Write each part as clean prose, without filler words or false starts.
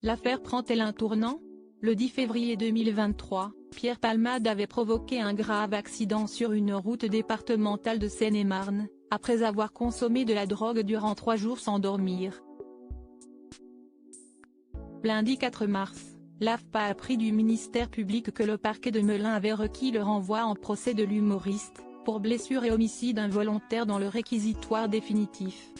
L'affaire prend-elle un tournant? Le 10 février 2023, Pierre Palmade avait provoqué un grave accident sur une route départementale de Seine-et-Marne, après avoir consommé de la drogue durant 3 jours sans dormir. Lundi 4 mars, l'AFPA a appris du ministère public que le parquet de Melun avait requis le renvoi en procès de l'humoriste, pour blessure et homicide involontaire dans le réquisitoire définitif.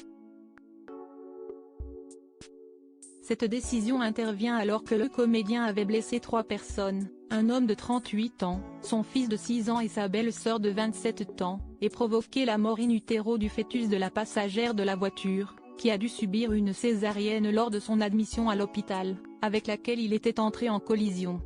Cette décision intervient alors que le comédien avait blessé 3 personnes, un homme de 38 ans, son fils de 6 ans et sa belle-sœur de 27 ans, et provoqué la mort in utero du fœtus de la passagère de la voiture, qui a dû subir une césarienne lors de son admission à l'hôpital, avec laquelle il était entré en collision.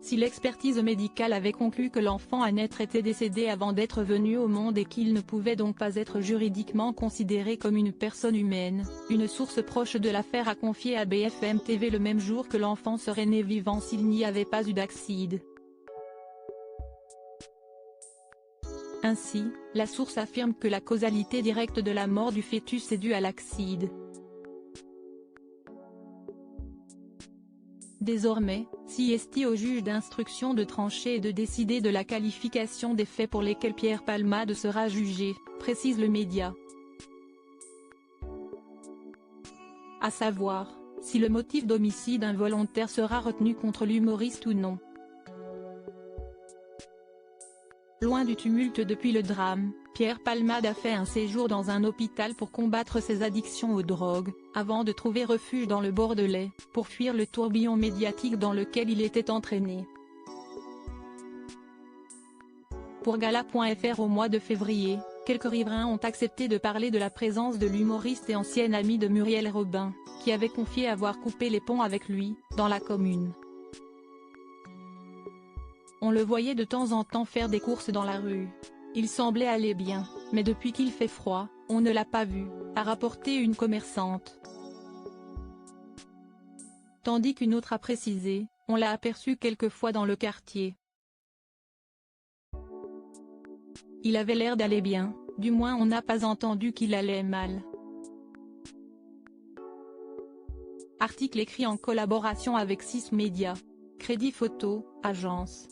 Si l'expertise médicale avait conclu que l'enfant à naître était décédé avant d'être venu au monde et qu'il ne pouvait donc pas être juridiquement considéré comme une personne humaine, une source proche de l'affaire a confié à BFM TV le même jour que l'enfant serait né vivant s'il n'y avait pas eu d'accident. Ainsi, la source affirme que la causalité directe de la mort du fœtus est due à l'accident. Désormais, siesti au juge d'instruction de trancher et de décider de la qualification des faits pour lesquels Pierre Palmade sera jugé, précise le média. À savoir, si le motif d'homicide involontaire sera retenu contre l'humoriste ou non. Loin du tumulte depuis le drame, Pierre Palmade a fait un séjour dans un hôpital pour combattre ses addictions aux drogues, avant de trouver refuge dans le Bordelais, pour fuir le tourbillon médiatique dans lequel il était entraîné. Pour Gala.fr au mois de février, quelques riverains ont accepté de parler de la présence de l'humoriste et ancienne amie de Muriel Robin, qui avait confié avoir coupé les ponts avec lui, dans la commune. On le voyait de temps en temps faire des courses dans la rue. Il semblait aller bien, mais depuis qu'il fait froid, on ne l'a pas vu, a rapporté une commerçante. Tandis qu'une autre a précisé, on l'a aperçu quelques fois dans le quartier. Il avait l'air d'aller bien, du moins on n'a pas entendu qu'il allait mal. Article écrit en collaboration avec 6 médias. Crédit photo, agence.